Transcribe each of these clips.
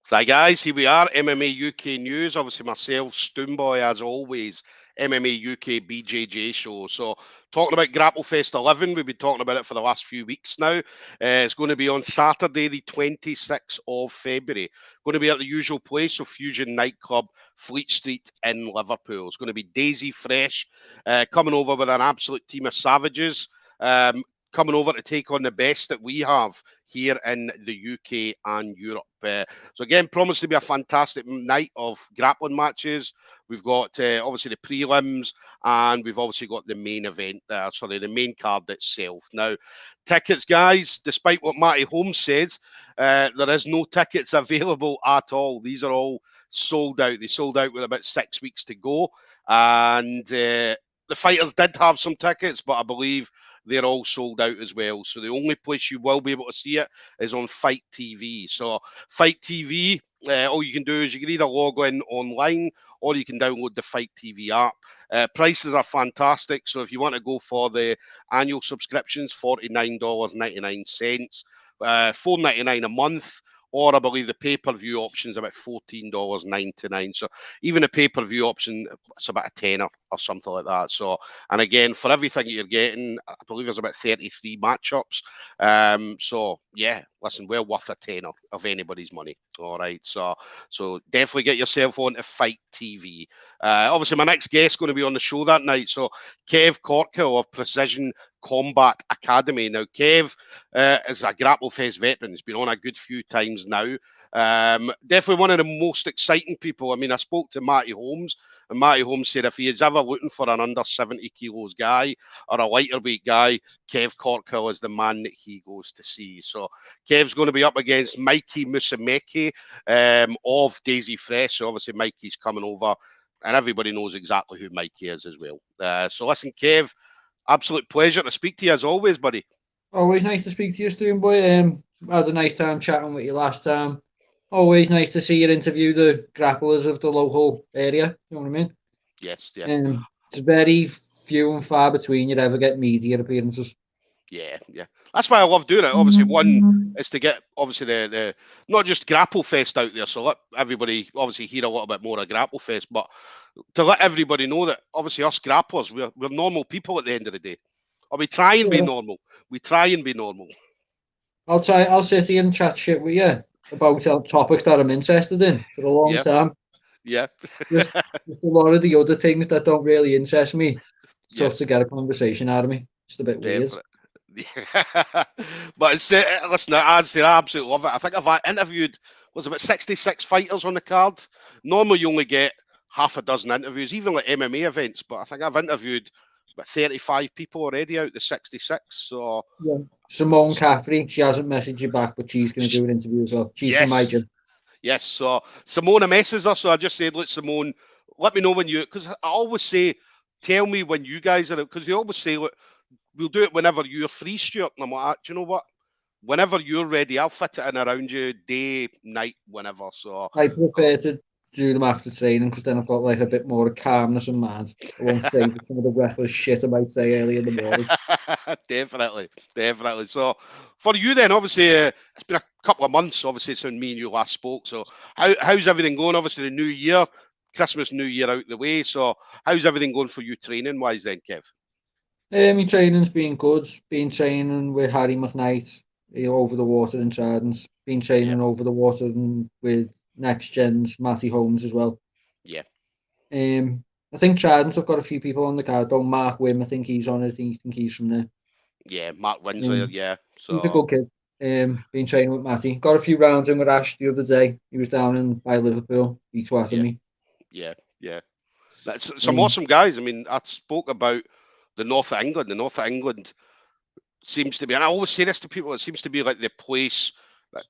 So, hi guys, here we are, MMA UK News. Obviously, myself, Stoomboy, as always, MMA UK BJJ show. So, talking about Grapplefest 11, we've been talking about it for the last few weeks now. It's going to be on Saturday, the 26th of February. Going to be at the usual place, so Fusion Nightclub, Fleet Street in Liverpool. It's going to be Daisy Fresh, coming over with an absolute team of savages. Coming over to take on the best that we have here in the UK and Europe. So again, promised to be a fantastic night of grappling matches. We've got obviously the prelims, and we've obviously got the main event there, the main card itself. Now, tickets, guys, despite what Matty Holmes says, there is no tickets available at all. These are all sold out. They sold out with about 6 weeks to go. And the fighters did have some tickets, but I believe they're all sold out as well. So the only place you will be able to see it is on Fight TV. So Fight TV, all you can do is you can either log in online or you can download the Fight TV app. Prices are fantastic. So if you want to go for the annual subscriptions, $49.99, $4.99 a month. Or I believe the pay-per-view option is about $14.99. So even a pay-per-view option, it's about a tenner or something like that. So, and again, for everything you're getting, I believe there's about 33 matchups. So yeah, listen, well worth a tenner of anybody's money. All right, so definitely get yourself on to Fight TV. Obviously, my next guest is going to be on the show that night. So Kev Corkhill of Precision Combat Academy. Now, Kev is a Grapplefest veteran. He's been on a good few times now. Definitely one of the most exciting people. I mean, I spoke to Matty Holmes, and Matty Holmes said if he is ever looking for an under 70 kilos guy or a lighter weight guy, Kev Corkhill is the man that he goes to see. So Kev's going to be up against Mikey Musumeci of Daisy Fresh. So obviously Mikey's coming over, and everybody knows exactly who Mikey is as well. So listen, Kev, absolute pleasure to speak to you as always, buddy. Always nice to speak to you, Stoomboy. Had a nice time chatting with you last time. Always nice to see you interview the grapplers of the local area. You know what I mean? Yes. It's very few and far between you'd ever get media appearances. Yeah. That's why I love doing it. Obviously, one is to get obviously the not just Grapplefest out there, so let everybody obviously hear a little bit more of Grapplefest, but to let everybody know that obviously us grapplers, we're normal people at the end of the day. Or we try and be normal. We try and be normal. I'll sit here and chat shit with you about topics that I'm interested in for a long time. Yeah. Just a lot of the other things that don't really interest me. It's tough Yes. to get a conversation out of me. Just a bit weird. But it's listen, I absolutely love it. I think I've interviewed about 66 fighters on the card. Normally, you only get half a dozen interviews, even like MMA events. But I think I've interviewed about 35 people already out the 66. So yeah, Simone Caffrey, she hasn't messaged you back, but she's going to do an interview as well. She's from my gym. Yes. So Simona messes us. So I just said, look, Simone, let me know when you, because I always say, tell me when you guys are out, because they always say, look, we'll do it whenever you're free, Stuart. And I'm like, do you know what? Whenever you're ready, I'll fit it in around you, day, night, whenever. So I prefer to do them after training because then I've got like a bit more calmness in mind. I won't say some of the reckless shit I might say early in the morning. Definitely. So for you then, obviously, it's been a couple of months, obviously, since me and you last spoke. So how's everything going? Obviously, the new year, Christmas, New Year out the way. So how's everything going for you training-wise then, Kev? My training's been good. Been training with Harry McKnight over the water in Tridents. Been training over the water with Next Gen's Matty Holmes as well. Yeah. I think Tridents have got a few people on the card. Though Mark Wim, I think he's on it. I think he's from there. Yeah, Mark Winslow, yeah. So he's a good kid. Been training with Matty. Got a few rounds in with Ash the other day. He was down by Liverpool. He twatted me. Yeah. That's some awesome guys. I mean, I spoke about the North of England. The North of England seems to be, and I always say this to people, it seems to be like the place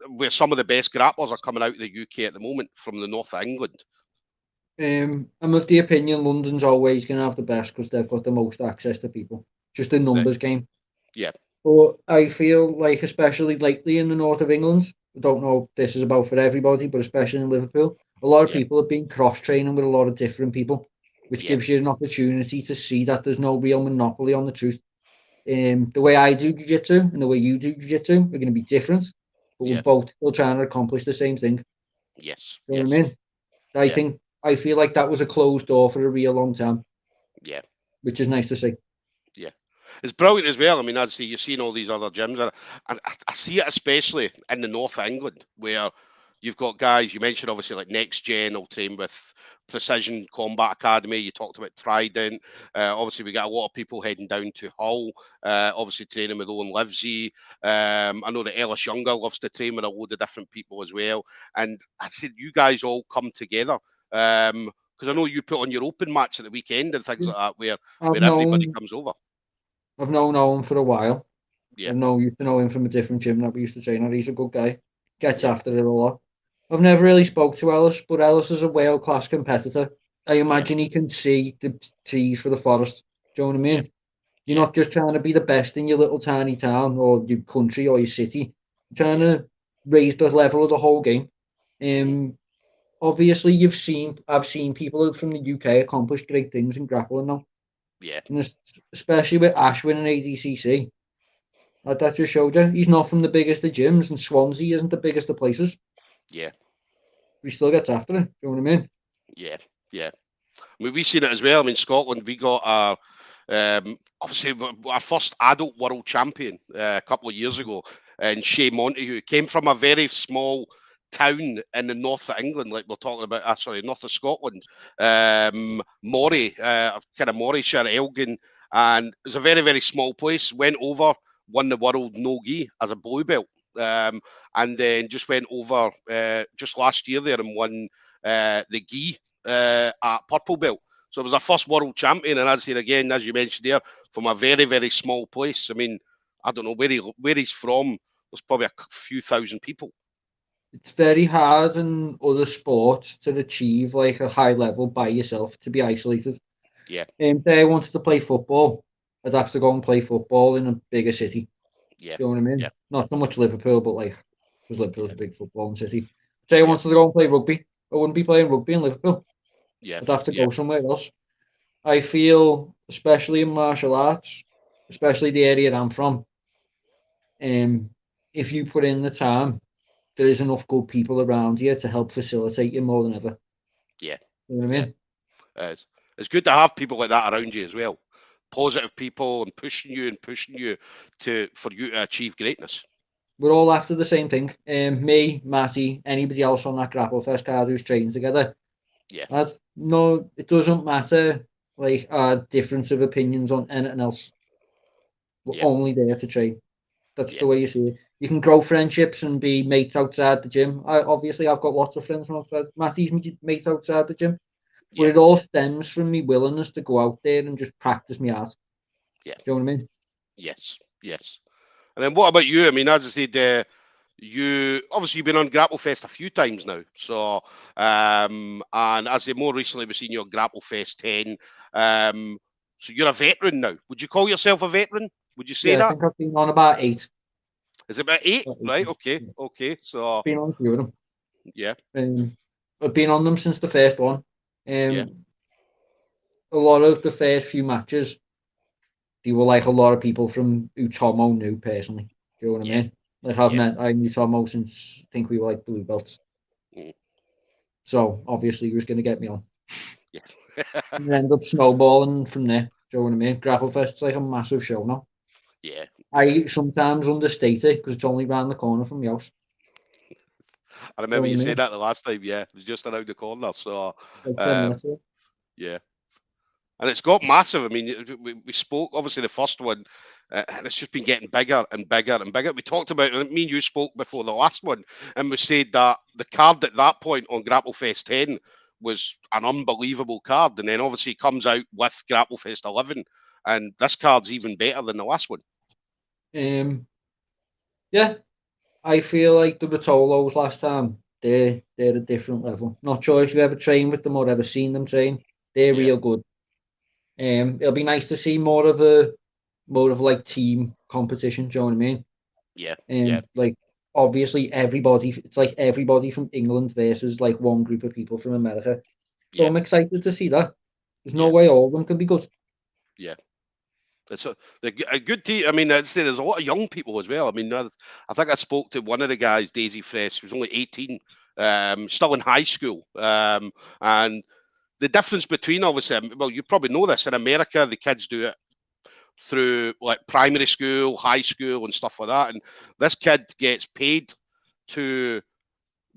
where some of the best grapplers are coming out of the UK at the moment from the North of England. I'm of the opinion London's always going to have the best because they've got the most access to people. Just a numbers game. Yeah. But I feel like, especially lately in the north of England, I don't know if this is about for everybody, but especially in Liverpool, a lot of people have been cross-training with a lot of different people, which gives you an opportunity to see that there's no real monopoly on the truth. The way I do jiu-jitsu and the way you do jiu-jitsu are going to be different, but we're both still trying to accomplish the same thing. Yes. You know Yes. what I mean? Yeah. I feel like that was a closed door for a real long time, Yeah. which is nice to see. Yeah. It's brilliant as well. I mean, I'd say you've seen all these other gyms, and I see it especially in the north of England, where you've got guys, you mentioned obviously like Next Gen will train with Precision Combat Academy. You talked about Trident. Obviously, we got a lot of people heading down to Hull, obviously training with Owen Livesey. I know that Ellis Younger loves to train with a load of different people as well. And I said, you guys all come together. Because I know you put on your open match at the weekend and things like that, I've where everybody known comes over. I've known Owen for a while. Yeah, Used to know him from a different gym that we used to train at. He's a good guy. Gets yeah, after it a lot. I've never really spoke to Ellis, but Ellis is a world class competitor. I yeah, imagine he can see the trees for the forest. Do you know what I yeah, mean? You're yeah, not just trying to be the best in your little tiny town or your country or your city. You're trying yeah, to raise the level of the whole game. mhm, Um, Obviously, I've seen people from the UK accomplish great things in grappling now, yeah, and especially with Ashwin and ADCC. Like that just showed you he's not from the biggest of gyms, and Swansea isn't the biggest of places. yeah, He still gets after it. Do you know what I mean? yeah, yeah. I mean, we've seen it as well. I mean, Scotland, we got our obviously our first adult world champion a couple of years ago, and Shea Montague came from a very small town in the north of England, like we're talking about. Sorry, north of Scotland, Moray, kind of Morayshire, Elgin, and it was a very very small place. Went over, won the world no gi as a blue belt. And then just went over just last year there and won the gi at purple belt. So it was our first world champion, and I'd say again, as you mentioned there, from a very very small place. I mean, I don't know where he's from. There's probably a few thousand people. It's very hard in other sports to achieve like a high level by yourself, to be isolated. Yeah, Say I wanted to play football, I'd have to go and play football in a bigger city. yeah, Do you know what I yeah, mean? Not so much Liverpool, but like, because Liverpool's yeah, a big footballing city. Say I yeah, wanted to go and play rugby, I wouldn't be playing rugby in Liverpool. yeah, I'd have to yeah, go somewhere else. I feel, especially in martial arts, especially the area I'm from, um, if you put in the time, there is enough good people around you to help facilitate you more than ever. yeah, You know what I yeah. mean? It's good to have people like that around you as well. Positive people and pushing you to for you to achieve greatness. We're all after the same thing. Me, Matty, anybody else on that Grapplefest card who's training together. Yeah, That's no, it doesn't matter like our difference of opinions on anything else. We're yeah, only there to train. That's yeah, the way you see it. You can grow friendships and be mates outside the gym. I've got lots of friends from outside. Matty's my mate outside the gym, but yeah, it all stems from me willingness to go out there and just practice me art. yeah. Do you know what I mean? Yes, yes. And then what about you? I mean, as I said, you obviously you've been on Grapplefest a few times now. So, and as I say, more recently we've seen you on Grapplefest 10. So you're a veteran now. Would you call yourself a veteran? Would you say Yeah, I that? think I've been on about eight. Is it about eight? About eight. Right. Okay. Yeah. Okay. So Been on a few of them. yeah, I've been on them since the first one. yeah, A lot of the first few matches, they were like a lot of people from who Tomo knew personally. Do you know what I yeah, mean? Like yeah, I knew Tomo since I think we were like blue belts. mm, So obviously he was going to get me on. yeah, And it ended up snowballing from there. Do you know what I mean? Grapplefest's like a massive show now. yeah, yeah. I sometimes understate it because it's only round the corner from my house. I Do you remember know you what I said mean? that the last time. Yeah, it was just around the corner. So, Like 10 minutes um, away. yeah. And it's got massive. I mean, we spoke obviously the first one, and it's just been getting bigger and bigger and bigger. We talked about me and you spoke before the last one, and we said that the card at that point on Grapplefest 10 was an unbelievable card, and then obviously it comes out with Grapplefest 11, and this card's even better than the last one. Um, yeah, I feel like the Rotolos last time, they're a different level. Not sure if you've ever trained with them or ever seen them train. They're Yeah, real good. It'll be nice to see more of like team competition. Do you know what I mean? yeah, yeah, Like obviously it's like everybody from England versus like one group of people from America. So yeah, I'm excited to see that. There's no yeah, way all of them can be good. yeah. It's a good team. I mean, there's a lot of young people as well. I mean, I think I spoke to one of the guys, Daisy Fresh, who was only 18, still in high school. And the difference between, obviously, well, you probably know this, in America, the kids do it through like primary school, high school and stuff like that. And this kid gets paid to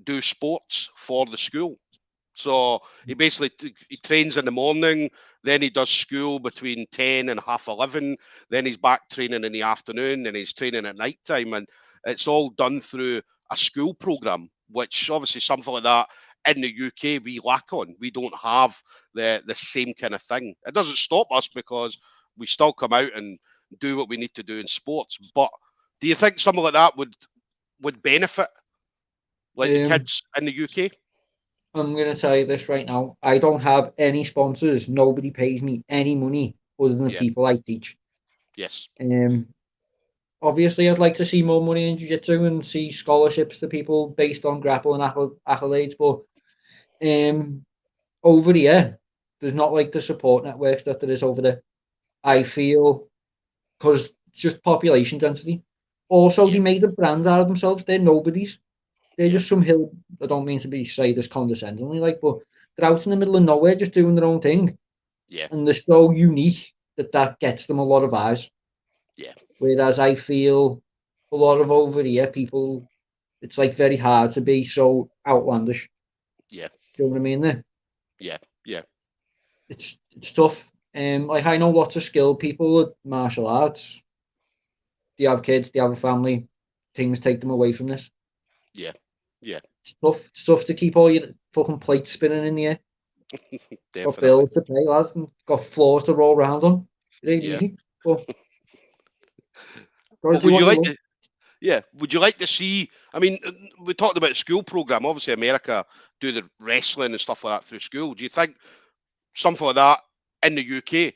do sports for the school. So he basically he trains in the morning, then he does school between 10 and half 11, then he's back training in the afternoon, then he's training at night time. And it's all done through a school program, which obviously something like that in the UK we lack on. We don't have the same kind of thing. It doesn't stop us because we still come out and do what we need to do in sports. But do you think something like that would benefit like the kids in the UK? I'm going to tell you this right now. I don't have any sponsors. Nobody pays me any money other than the people I teach. Yes. Obviously, I'd like to see more money in jiu-jitsu and see scholarships to people based on grappling accolades. But over here, there's not like the support networks that there is over there. I feel because it's just population density. Also, they made a brand out of themselves. They're nobodies. They're just some hill. I don't mean to be say this condescendingly, but they're out in the middle of nowhere just doing their own thing. Yeah. And they're so unique that gets them a lot of eyes. Yeah. Whereas I feel a lot of over here people, it's like very hard to be so outlandish. Yeah. Do you know what I mean there? Yeah. Yeah. It's tough. Like I know lots of skilled people at martial arts. They have kids, they have a family. Things take them away from this. Yeah. Yeah. It's tough. It's tough to keep all your fucking plates spinning in the air. Got bills to pay, lads, and got floors to roll around on. It ain't easy. But would you like to? Yeah, would you like to see? I mean, we talked about the school program. Obviously, America do the wrestling and stuff like that through school. Do you think something like that in the UK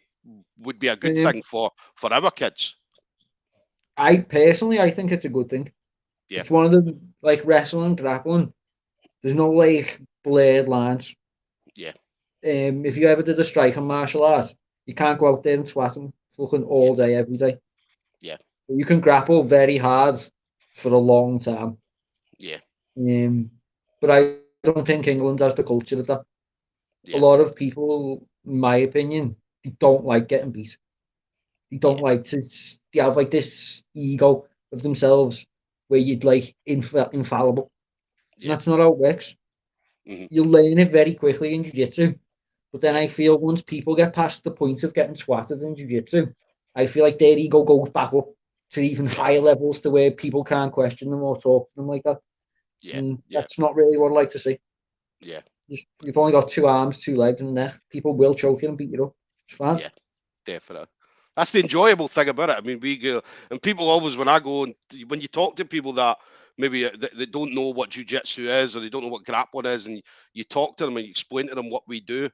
would be a good thing for our kids? I think it's a good thing. Yeah. It's one of the like wrestling, grappling. There's no like blurred lines. Yeah. If you ever did a striking martial art, you can't go out there and swat them fucking all day, every day. Yeah. But you can grapple very hard for a long time. Yeah. But I don't think England has the culture of that. Yeah. A lot of people, in my opinion, they don't like getting beat. They don't like to. They have like this ego of themselves where you'd like infallible. And that's not how it works. You learn it very quickly in jiu-jitsu. But then I feel once people get past the point of getting swatted in jiu-jitsu, I feel like their ego goes back up to even higher levels to where people can't question them or talk to them like that. Yeah. And that's not really what I like to see. Yeah. You've only got 2 arms, 2 legs, and a neck. People will choke you and beat you up. It's fine. Yeah, definitely. That's the enjoyable thing about it. I mean, we go, and people always, when I go and when you talk to people that maybe they don't know what jiu-jitsu is or they don't know what grappling is, and you talk to them and you explain to them what we do.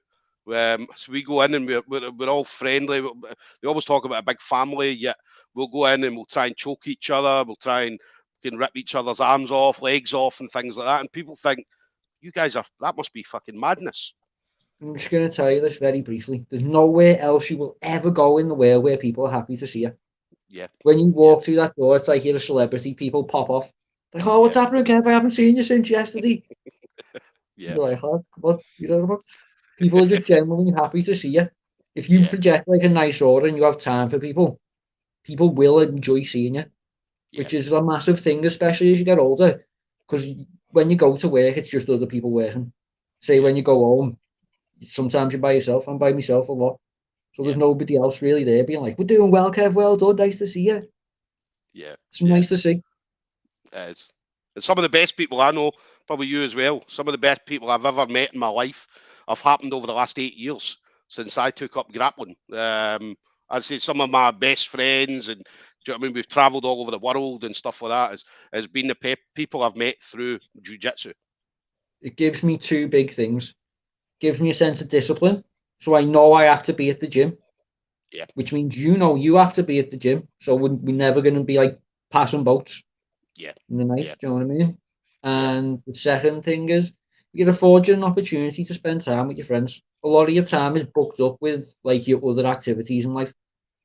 So we go in and we're all friendly. They always talk about a big family, yet we'll go in and we'll try and choke each other. We'll try and can rip each other's arms off, legs off, and things like that. And people think, you guys that must be fucking madness. I'm just going to tell you this very briefly. There's nowhere else you will ever go in the world where people are happy to see you. Yeah. When you walk through that door, it's like you're a celebrity. People pop off. Like, oh, what's happening, Kev? I haven't seen you since yesterday. Yeah. You're like, oh, come on. You know what? People are just genuinely happy to see you. If you project like a nice aura and you have time for people, people will enjoy seeing you, which is a massive thing, especially as you get older. Because when you go to work, it's just other people working. Say when you go home, sometimes you're by yourself. I'm by myself a lot. So there's nobody else really there being like, we're doing well, Kev, well done, nice to see you. Yeah. It's nice to see. It is. And some of the best people I know, probably you as well, some of the best people I've ever met in my life have happened over the last 8 years since I took up grappling. I'd say some of my best friends, and do you know what I mean? We've travelled all over the world and stuff like that, has been the people I've met through jiu-jitsu. It gives me 2 big things. Gives me a sense of discipline. So I know I have to be at the gym. Yeah. Which means you have to be at the gym. So we're never going to be like passing boats. Yeah. In the night, do you know what I mean? And the second thing is you get afforded an opportunity to spend time with your friends. A lot of your time is booked up with like your other activities in life.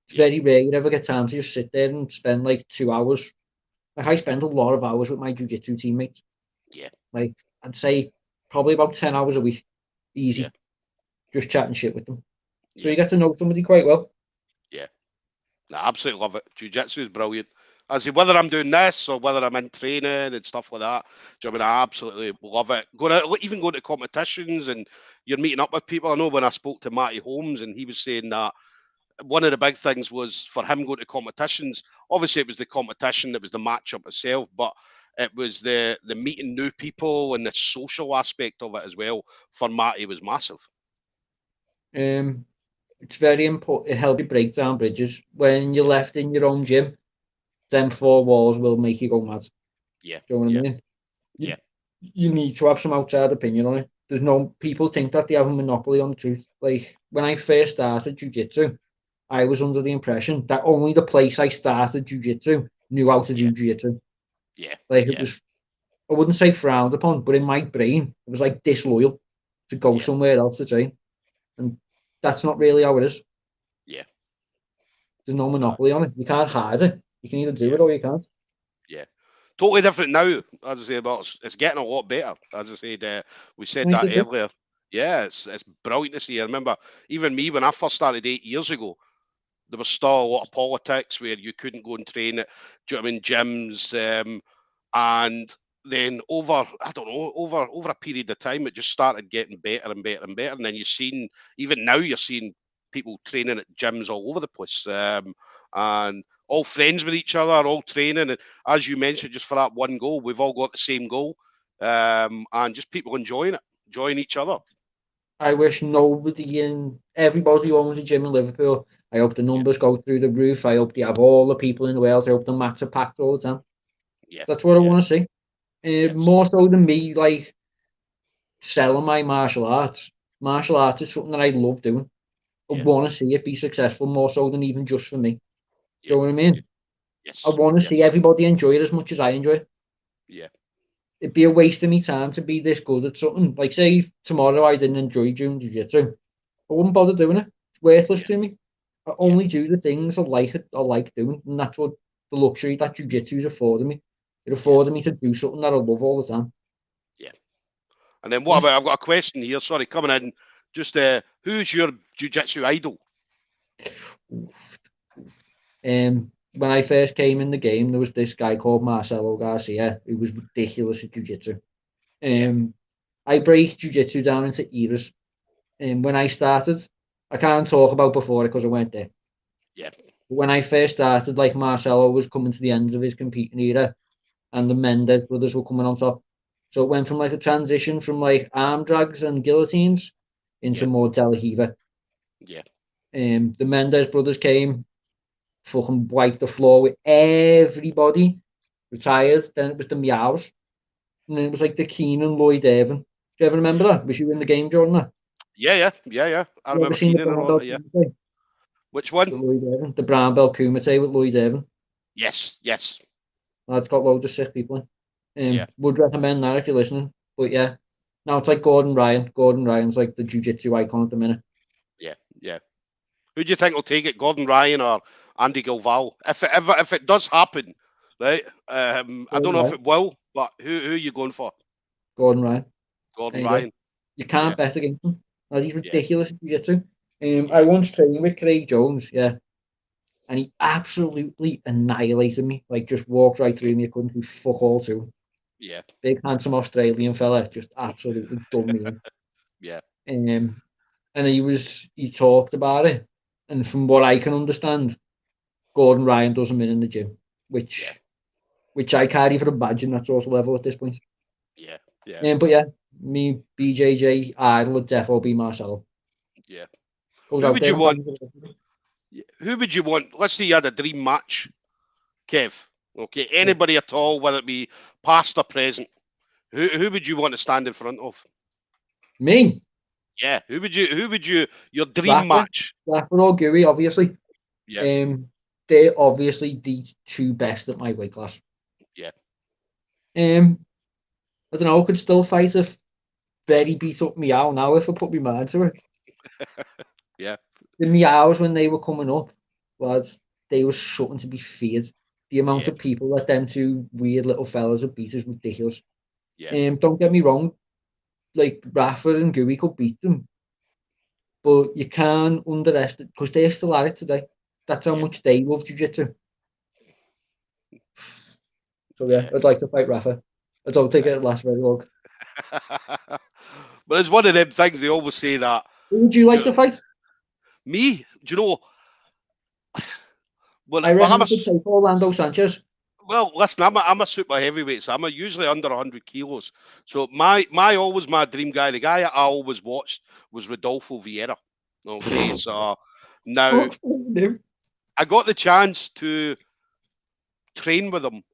It's very rare you ever get time to just sit there and spend like 2 hours. Like I spend a lot of hours with my jiu-jitsu teammates. Yeah. Like I'd say probably about 10 hours a week, easy, Yeah. just chatting shit with them. So Yeah. you get to know somebody quite well. Yeah. I absolutely love it. Jiu-jitsu is brilliant. I say whether I'm doing this or whether I'm in training and stuff like that. Do you know what I mean? I absolutely love it. Even going to competitions and you're meeting up with people. I know when I spoke to Matty Holmes and he was saying that one of the big things was for him going to competitions. Obviously, it was the competition, it was the matchup itself, but it was the meeting new people and the social aspect of it as well. For Matty, was massive. It's very important. It helps you break down bridges. When you're left in your own gym, them four walls will make you go mad. Yeah. Do you know what Yeah. I mean? Yeah. You need to have some outside opinion on it. There's no people think that they have a monopoly on the truth. Like when I first started jiu-jitsu, I was under the impression that only the place I started jiu-jitsu knew how to do Yeah. jiu-jitsu. Yeah. Like it Yeah. was, I wouldn't say frowned upon, but in my brain, it was like disloyal to go Yeah. somewhere else to train. And that's not really how it is. Yeah. There's no monopoly on it. You can't hide it. You can either do Yeah. it or you can't. Yeah. Totally different now. As I say, but it's getting a lot better. As I said, we said Nice that to see. earlier. Yeah, it's brilliant to see. I remember even me when I first started 8 years ago, there was still a lot of politics where you couldn't go and train at, do you know what I mean, gyms, and then I don't know, over a period of time, it just started getting better and better and better. And then you've seen, even now, you're seeing people training at gyms all over the place, and all friends with each other, all training. And as you mentioned, just for that one goal, we've all got the same goal, and just people enjoying it, enjoying each other. I wish nobody in everybody who owns a gym in Liverpool. I hope the Yeah, numbers go through the roof. I hope they have all the people in the world. I hope the mats are packed all the time. yeah, That's what I yeah, want to see. yes, More so than me, like selling my martial arts. Martial arts is something that I love doing. I yeah, want to see it be successful more so than even just for me. Do yeah, you know what I yeah, mean? I yes, want to see yes, everybody enjoy it as much as I enjoy it. yeah, It'd be a waste of me time to be this good at something. Like, say, tomorrow I didn't enjoy doing jiu-jitsu. I wouldn't bother doing it. It's worthless yeah, to me. I yeah, only do the things I like doing, and that's what the luxury that jiu-jitsu is affording me. It yeah, afforded me to do something that I love all the time. yeah. And then what Yeah. about? I've got a question here. Sorry, coming in. Just who's your jiu-jitsu idol? When I first came in the game, there was this guy called Marcelo Garcia who was ridiculous at jiu-jitsu. Yeah, I break jiu-jitsu down into eras. And when I started, I can't talk about before because I weren't there. yeah, But when I first started, like Marcelo was coming to the ends of his competing era, and the Mendez brothers were coming on top. So it went from like a transition from like arm drags and guillotines into yeah, more De La Riva. yeah, The Mendez brothers came, fucking wiped the floor with everybody, retired. Then it was the Meows, and then it was like the Keenan Lloyd Irvin. Do you ever remember yeah, that? Was you in the game, Jordan? yeah, yeah, yeah, yeah. I You ever remember seen the Keenan and brown all belt that. Yeah. Kumite Which one? with Lloyd Irvin? The brown belt Kumite with Lloyd Irvin. Yes, yes, It's got loads of sick people in. yeah, Would recommend that if you're listening. But yeah, now it's like Gordon Ryan. Gordon Ryan's like the jiu-jitsu icon at the minute. yeah, yeah. Who do you think will take it, Gordon Ryan or Andy Gilval? If it does happen, right? I don't Gordon know if Ryan. it will, but who are you going for? Gordon Ryan. Gordon There you go. Ryan. You Yeah, can't bet against him. He's yeah, ridiculous at jiu-jitsu. I yeah, once trained with Craig Jones, yeah, and he absolutely annihilated me. Like just walked right through me. I couldn't do fuck all to him. yeah, Big handsome Australian fella, just absolutely done me in. yeah, And he talked about it, and from what I can understand, Gordon Ryan doesn't win in the gym, yeah, which I can't even imagine that sort of level at this point. yeah, yeah, But yeah, me BJJ idol would definitely be Marcelo. yeah. Goes Who out would there you and want? bangs it. Who would you want? Let's say you had a dream match, Kev. Okay, Yeah. anybody at all, whether it be past or present. Who would you want to stand in front of? Me, Yeah, who would you your dream Rafa, match? Rafa or Gui, obviously. Yeah, Um, they're obviously the two best at my weight class. yeah, I don't know. I could still fight a very beat up Meow now if I put my mind to it. yeah, The Meows when they were coming up, lads, they were something to be feared. The amount yeah, of people that them two weird little fellas would beat is ridiculous. Don't get me wrong, like Rafa and Gooey could beat them, but you can't underestimate because they're still at it today. That's how much they love jiu-jitsu. So yeah, I'd like to fight Rafa. I don't think it'll last very long. But it's one of them things they always say that. Who would you like to fight? Me? Do you know? I reckon you could take Orlando Sanchez. Well, listen, I'm a super heavyweight, so I'm usually under 100 kilos. So my dream guy, the guy I always watched was Rodolfo Vieira. Okay, so now I got the chance to train with him.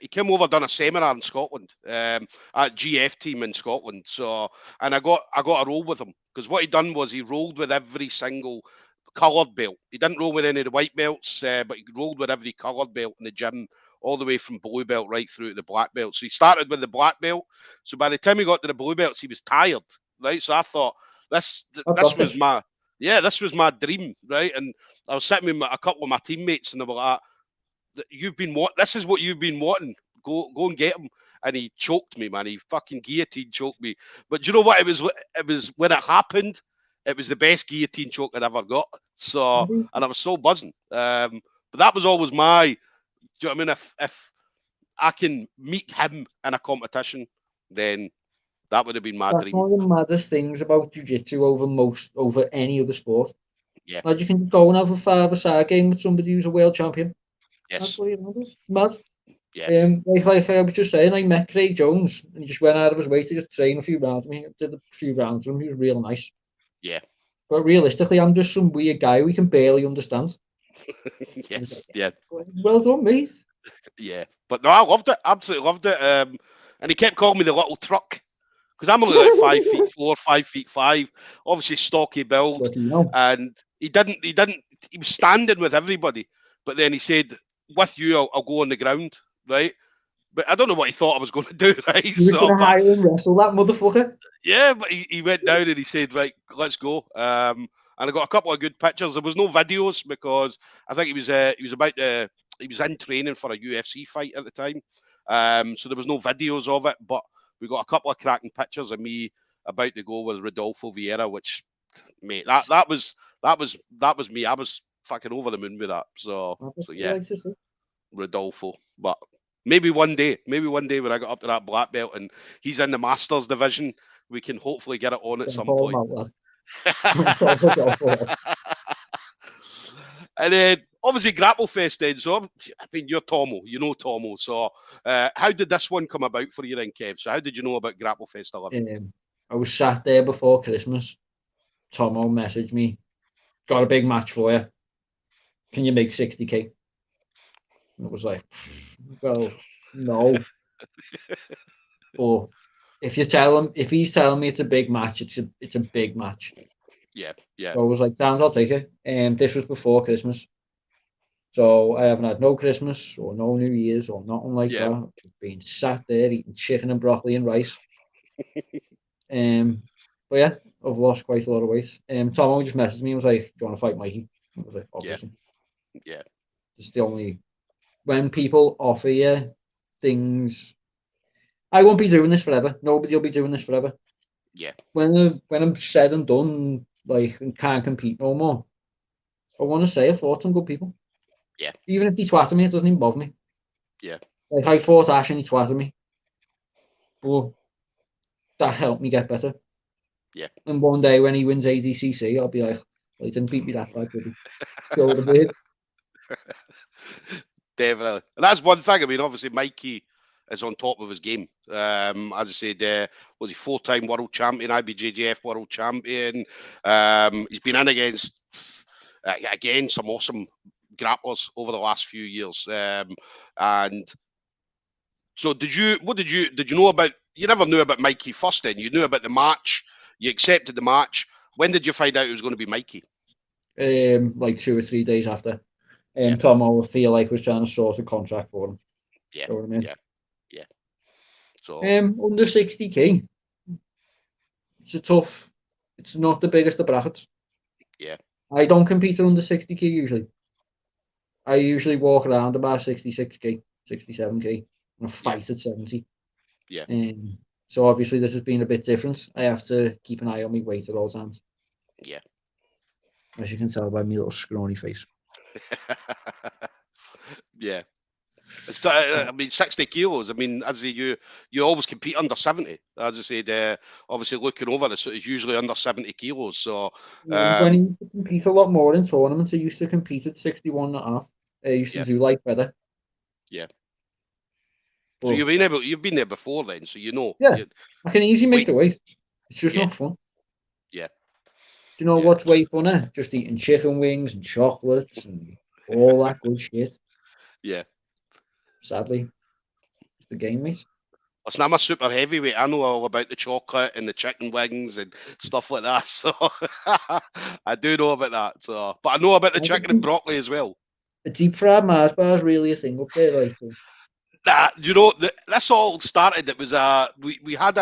He came over, done a seminar in Scotland, at GF team in Scotland. So, and I got a roll with him because what he done was he rolled with every single coloured belt. He didn't roll with any of the white belts, but he rolled with every coloured belt in the gym, all the way from blue belt right through to the black belt. So he started with the black belt. So by the time he got to the blue belts, he was tired, right? So I thought this was my dream, right? And I was sitting with a couple of my teammates, and they were like, this is what you've been wanting. Go and get him. And he choked me, man. He fucking guillotine choked me. But do you know what? It was when it happened, it was the best guillotine choke I'd ever got. So, and I was so buzzing. But that was always my, do you know what I mean? If I can meet him in a competition, then that would have been my dream. That's one of the maddest things about jiu-jitsu over any other sport. Yeah. Like you can go and have a 5-a-side game with somebody who's a world champion. Yes. That's what it's mad. Yeah. Like I was just saying, I met Craig Jones and he just went out of his way to just train a few rounds with me. Did a few rounds with him. He was real nice. Yeah. But realistically, I'm just some weird guy we can barely understand. Yes. Yeah. Well done, mate. Yeah. But no, I loved it. Absolutely loved it. And he kept calling me the little truck because I'm only like 5'4", 5'5". Obviously stocky build, and he was standing with everybody. But then he said, "With you, I'll go on the ground, right?" But I don't know what he thought I was going to do, right? You were going to hire and wrestle that motherfucker. Yeah, but he went down and he said, "Right, let's go." And I got a couple of good pictures. There was no videos because I think he was in training for a UFC fight at the time. So there was no videos of it, but we got a couple of cracking pictures of me about to go with Rodolfo Vieira, which, mate, that was me. I was fucking over the moon with that. So yeah, Rodolfo. But maybe one day when I got up to that black belt and he's in the Masters division, we can hopefully get it on at some point. And then obviously Grapplefest then. So I mean, you're Tomo, you know Tomo. So how did this one come about for you then, Kev? So how did you know about Grapplefest 11? I was sat there before Christmas. Tomo messaged me, got a big match for you. Can you make 60k? And it was like, well, no. But if he's telling me it's a big match, it's a big match. Yeah. So I was like, sounds, I'll take it. This was before Christmas. So I haven't had no Christmas or no New Year's or nothing like that. I've been sat there eating chicken and broccoli and rice. But yeah, I've lost quite a lot of weight. Tomo just messaged me and was like, do you want to fight Mikey? I was like, obviously. Yeah. It's the only, when people offer you things, I won't be doing this forever. Nobody will be doing this forever. Yeah. When I'm said and done, like, and can't compete no more, I want to say I fought some good people. Yeah. Even if they twatted me, it doesn't even bother me. Yeah. Like, I fought Ash and he twatted me. But that helped me get better. Yeah. And one day when he wins ADCC, I'll be like, well, he didn't beat me that bad, did he? So what I mean? Definitely. And that's one thing. I mean, obviously, Mikey is on top of his game. As I said, was he 4-time world champion, IBJJF world champion? He's been in against, again, some awesome grapplers over the last few years. And so did you know about, you never knew about Mikey first then? You knew about the match, you accepted the match. When did you find out it was going to be Mikey? Like 2 or 3 days after. Tomo, I feel like, was trying to sort a contract for him. Yeah. You know what I mean? Yeah. So under 60k. It's not the biggest of brackets. Yeah. I don't compete at under 60k usually. I usually walk around about 66k, 67k, and I fight at 70. Yeah. So obviously this has been a bit different. I have to keep an eye on my weight at all times. Yeah. As you can tell by my little scrawny face. Yeah. I mean, 60 kilos. I mean, as you always compete under 70. As I said, obviously looking over it's usually under 70 kilos. So, When I used to compete a lot more in tournaments, I used to compete at 61.5. I used to yeah, do like better. yeah. So But you've been there before then, so you know. yeah, I can easily make Wait, the weight. It's just yeah, not fun. yeah, Do you know yeah, what's way funner? Just eating chicken wings and chocolates and all that good shit. yeah. Sadly, it's the game, mate. Listen, I'm a super heavyweight. I know all about the chocolate and the chicken wings and stuff like that. So I do know about that. So, but I know about the chicken and broccoli as well. A deep fried Mars bar is really a thing up there, like. Nah, you know, that's all started. It was we had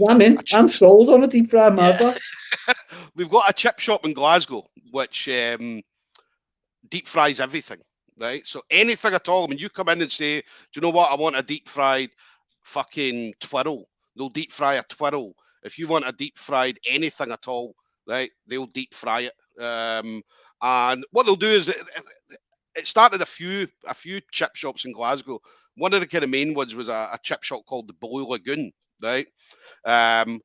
I'm in. I'm sold on a deep fried Mars yeah, bar. we've got a chip shop in Glasgow which deep fries everything, right? So anything at all. I mean, you come in and say, "Do you know what? I want a deep fried fucking twirl." They'll deep fry a twirl. If you want a deep fried anything at all, right? They'll deep fry it. And what they'll do is it started a few chip shops in Glasgow. One of the kind of main ones was a chip shop called the Blue Lagoon, right? Um,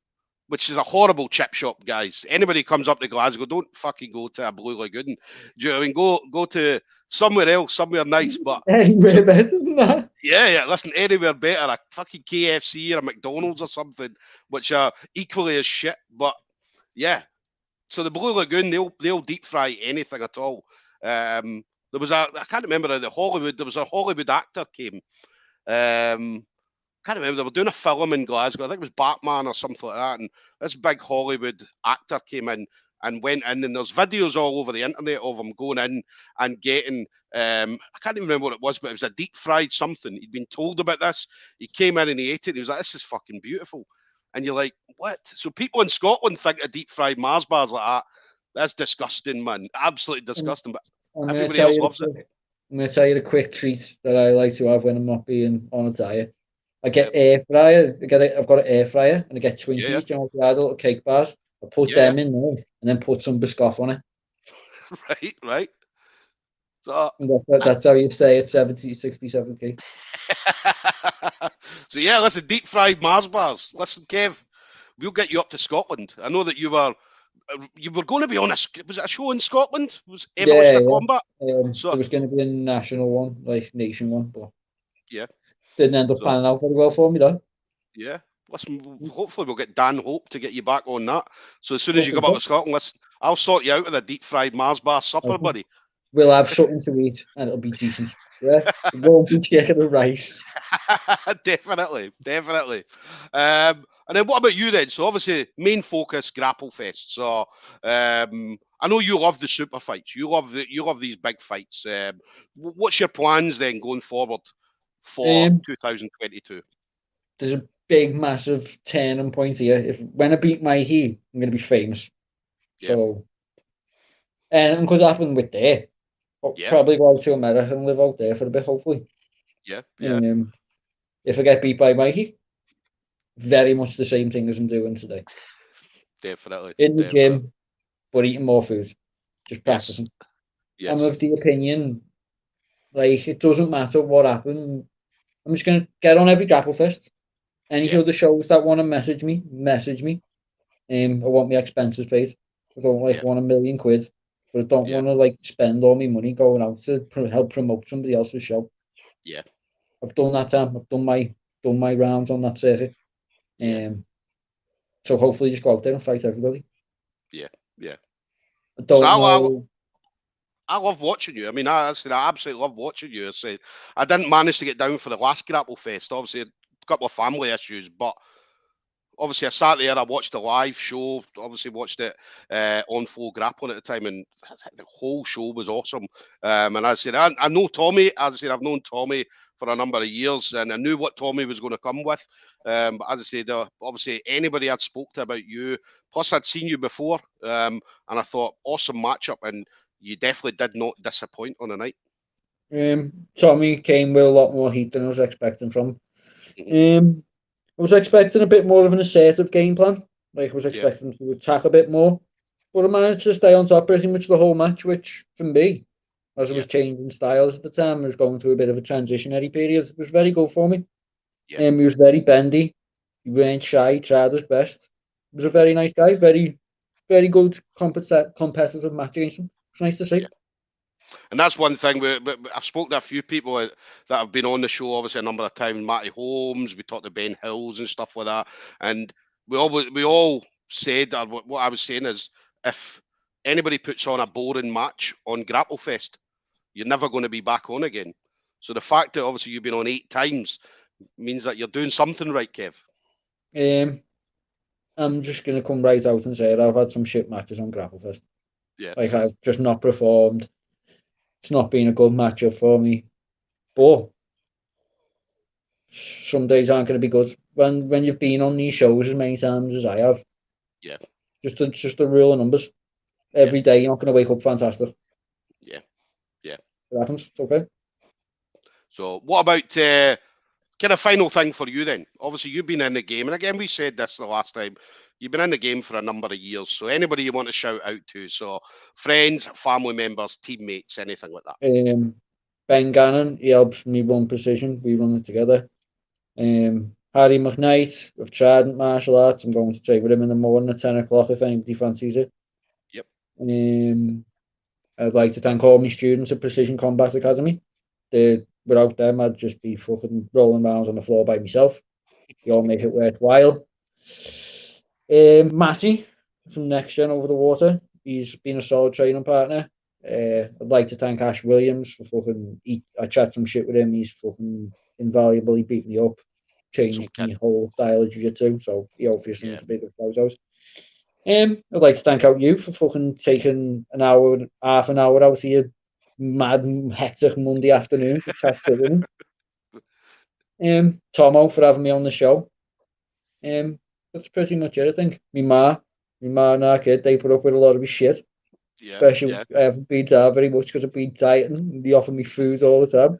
which is a horrible chip shop, guys. Anybody comes up to Glasgow, don't fucking go to a Blue Lagoon. Do you know what I mean? Go to somewhere else, somewhere nice. But Anywhere better than that. yeah, listen, anywhere better, a fucking KFC or a McDonald's or something, which are equally as shit. But yeah, so the Blue Lagoon, they'll deep fry anything at all. There was I can't remember there was a Hollywood actor came. Can't remember. They were doing a film in Glasgow. I think it was Batman or something like that. And this big Hollywood actor came in and went in, and there's videos all over the internet of him going in and getting. I can't even remember what it was, but it was a deep fried something. He'd been told about this. He came in and he ate it. And he was like, "This is fucking beautiful." And you're like, "What?" So people in Scotland think of deep fried Mars bars like that. That's disgusting, man. Absolutely disgusting. But I'm gonna everybody tell else you loves it. I'm gonna tell you the quick treat that I like to have when I'm not being on a diet. I get Yeah, air fryer. I've got an air fryer, and I get yeah, yeah, Twinkies. You know, the little cake bars. I put yeah, them in there, and then put some biscoff on it. yeah. Right, right. So And that's how you stay at 70, 67 kg. so yeah, listen, deep fried Mars bars. Listen, Kev, we'll get you up to Scotland. I know that you were going to be on was it a show in Scotland? Was Yeah, Evolution of yeah. Combat? There So was going to be a national one, like nation one, but yeah, didn't end up so panning out very well for me though. yeah. Listen, hopefully we'll get Dan Hope to get you back on that. So as soon as you Hopefully come up so. to Scotland, listen, I'll sort you out with a deep fried Mars bar supper, Hopefully. buddy. We'll have something to eat, and it'll be decent. Yeah, it won't be chicken and rice. Definitely, definitely. And then what about you then? So obviously main focus Grapplefest. So I know you love the super fights. You love these big fights. What's your plans then going forward for Um, 2022? there's a big, massive turning point here. If when I beat Mikey, I'm going to be famous. Yeah, So, and it could happen with there. I'll yeah, probably go out to America and live out there for a bit, hopefully. yeah, yeah, Um, if I get beat by Mikey, very much the same thing as I'm doing today. definitely, In the definitely. gym, but eating more food, just Yes, practicing. I'm yes, of the opinion, like, it doesn't matter what happened. I'm just going to get on every Grapplefest. Any yeah, other shows that want to message me. I want my expenses paid. I don't like yeah, want £1,000,000, but I don't yeah, want to like spend all my money going out to help promote somebody else's show. yeah, I've done that time. I've done my rounds on that circuit. yeah, Um, so hopefully just go out there and fight everybody. yeah, yeah. I So don't know. I love watching you. I mean, I said I absolutely love watching you. I said I didn't manage to get down for the last Grapple Fest. Obviously, a couple of family issues, but obviously I sat there. I watched the live show. Obviously, watched it on Full Grappling at the time, and the whole show was awesome. And I said I know Tommy. As I said, I've known Tommy for a number of years, and I knew what Tommy was going to come with. But as I said, obviously anybody I'd spoke to about you, plus I'd seen you before, and I thought awesome matchup, and you definitely did not disappoint on the night. Tommy came with a lot more heat than I was expecting from Mhm. him. I was expecting a bit more of an assertive game plan. Like, I was Yeah, expecting to attack a bit more. But I managed to stay on top pretty much the whole match, which, for me, as I yeah, was changing styles at the time, I was going through a bit of a transitionary period. It was very good for me. yeah. He was very bendy. He weren't shy. He tried his best. He was a Hmm. very nice guy. Very, very good competitive match against him. It's nice to see. Yeah. And that's one thing. I've spoken to a few people that have been on the show, obviously a number of times. Matty Holmes, we talked to Ben Hills and stuff like that, and we all said that what I was saying is, if anybody puts on a boring match on Grapplefest, you're never going to be back on again. So the fact that obviously you've been on 8 times means that you're doing something right, Kev. Um, I'm just gonna come right out and say it. I've had some shit matches on Grapplefest. Yeah, Like, I've just not performed. It's not been a good matchup for me. But some days aren't going to be good. When you've been on these shows as many times as I have, yeah, just the rule of numbers. yeah, Every day you're not going to wake up fantastic. yeah, yeah. It happens. It's okay. So what about kind of final thing for you then? Obviously, you've been in the game, and again, we said this the last time. You've been in the game for a number of years. So anybody you want to shout out to? So friends, family members, teammates, anything like that. Ben Gannon, he helps me run Precision. We run it together. Harry McKnight of Trident Martial Arts. I'm going to train with him in the morning at 10 o'clock if anybody fancies it. Yep. I'd like to thank all my students at Precision Combat Academy. Without them, I'd just be fucking rolling around on the floor by myself. They all make it worthwhile. Matty from Next Gen Over the Water. He's been a solid training partner. I'd like to thank Ash Williams for fucking. I chat some shit with him. He's fucking invaluable. He beat me up, Some changed kid. my whole style of jiu-jitsu. So he obviously Yeah. needs a bit of photos. I'd like to thank out you for fucking taking half an hour out of your mad, hectic Monday afternoon to chat shit with him. Tomo for having me on the show. That's pretty much it, I think. My ma and our kid, they put up with a lot of his shit. Yeah. Especially Yeah. I haven't been tired very much because I've been dieting. They offer me food all the time.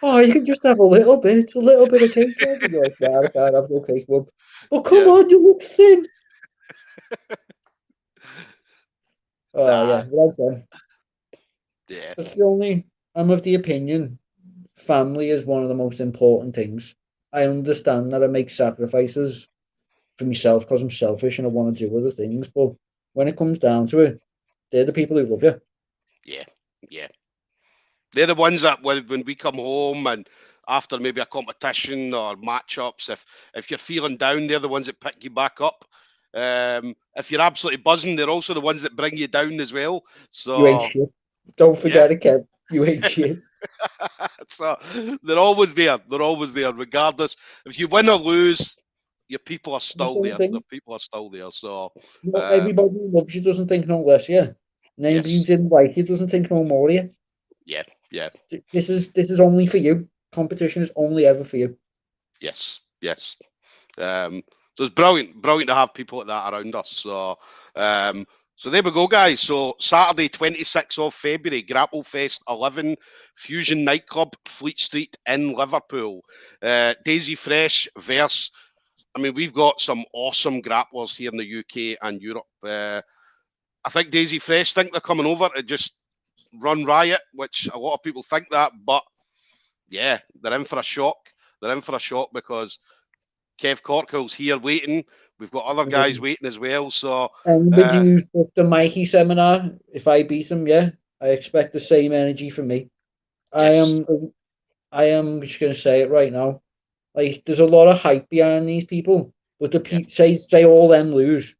Oh, you can just have a little bit of cake. And you're like, nah, I can't have no cake, Mum. But come Yeah. on, you look thin. Oh, Nah. yeah, well done. Yeah. That's the only. I'm of the opinion family is one of the most important things. I understand that I make sacrifices for myself because I'm selfish and I want to do other things, but when it comes down to it, they're the people who love you. Yeah. Yeah. They're the ones that when we come home and after maybe a competition or matchups, if you're feeling down, they're the ones that pick you back up. If you're absolutely buzzing, they're also the ones that bring you down as well. You ain't So shit. Don't yeah. forget it, Kev. You ain't shit. So they're always there. They're always there, regardless. If you win or lose, your people are The still same there. The thing. people are still there. So Not um, everybody who loves you doesn't think no less of you. And anybody who yes, didn't like you doesn't think no more of you. yeah, yeah, This is only for you. Competition is only ever for you. yes, yes. So it's brilliant to have people like that around us. So there we go, guys. So Saturday, 26th of February, Grapplefest 11, Fusion Nightclub, Fleet Street in Liverpool. Daisy Fresh versus. I mean, we've got some awesome grapplers here in the UK and Europe. I think Daisy Fresh think they're coming over to just run riot, which a lot of people think that, but yeah, they're in for a shock. They're in for a shock because Kev Corkhill's here waiting. We've got other guys waiting as well. So Anybody who's booked the Mikey seminar, if I beat him, yeah, I expect the same energy from me. I yes, am I am just gonna say it right now. Like, there's a lot of hype behind these people, but yeah, say all them lose,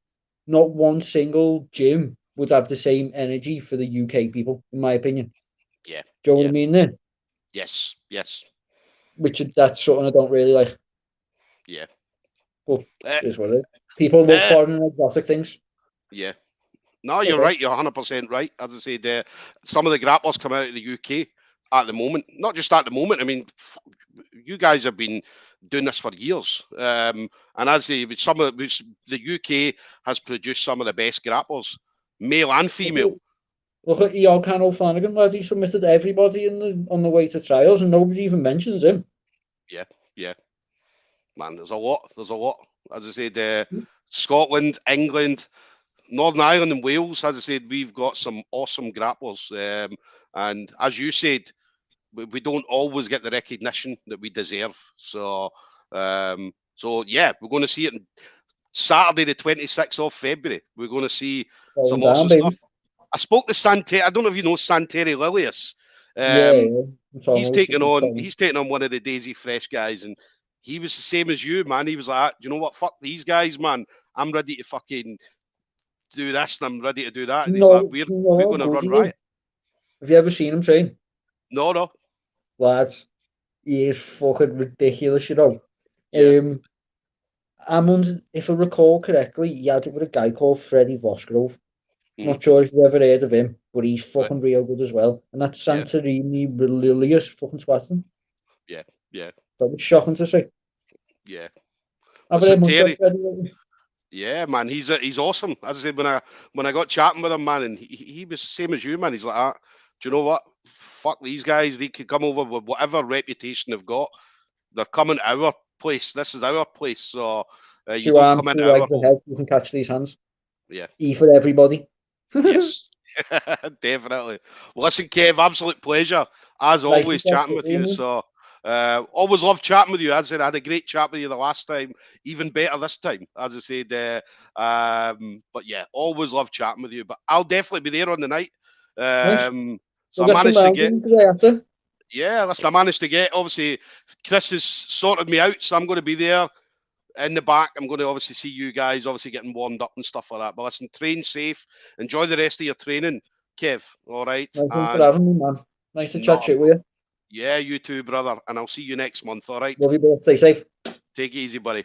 not one single gym would have the same energy for the UK people, in my opinion. yeah, Do you know what I yeah, mean there? yes, yes, Which that's something I don't really like. yeah, But uh, it is what it is. People love uh, foreign and exotic things. yeah. No, you're Okay. right. You're 100% right. As I said, some of the grapplers come out of the UK at the moment. Not just at the moment. I mean, you guys have been doing this for years. And as the UK has produced some of the best grapplers, male and female. Look at Eo Can Flanagan, lad. He submitted everybody on the way to trials, and nobody even mentions him. Yeah, yeah. Man, there's a lot. There's a lot. As I said, Scotland, England, Northern Ireland and Wales, as I said, we've got some awesome grapplers. And as you said, we don't always get the recognition that we deserve. So, yeah, we're going to see it on Saturday, the 26th of February. We're going to see some awesome stuff. I spoke to Santeri. I don't know if you know Santeri Lilius. He's taking on one of the Daisy Fresh guys, and he was the same as you, man. He was like, do you know what? Fuck these guys, man. I'm ready to fucking do this, and I'm ready to do that. And he's like, we're going to run riot. Have you ever seen him train? No. Lads, he is fucking ridiculous, you know. Yeah. If I recall correctly, he had it with a guy called Freddie Vosgrove. Not sure if you've ever heard of him, but he's fucking real good as well. And that's Santorini Lilius fucking swatting. Yeah. That was shocking to see. Yeah. Yeah, man, he's awesome. As I said, when I got chatting with him, man, and he was the same as you, man. He's like, do you know what? Fuck these guys. They could come over with whatever reputation they've got. They're coming to our place. This is our place. So you don't come into our home. You can catch these hands. Yeah. E for everybody. Yes, definitely. Well, listen, Kev, absolute pleasure as always chatting with you. So always love chatting with you. As I said, I had a great chat with you the last time, even better this time, as I said. But yeah, always love chatting with you. But I'll definitely be there on the night. So I managed to get. Yeah, listen, I managed to get. Obviously, Chris has sorted me out, so I'm going to be there in the back. I'm going to obviously see you guys, obviously getting warmed up and stuff like that. But listen, train safe. Enjoy the rest of your training, Kev. All right. Thanks for having me, man. Nice to chat shit with you. Yeah, you too, brother. And I'll see you next month. All right. Love you both. Stay safe. Take it easy, buddy.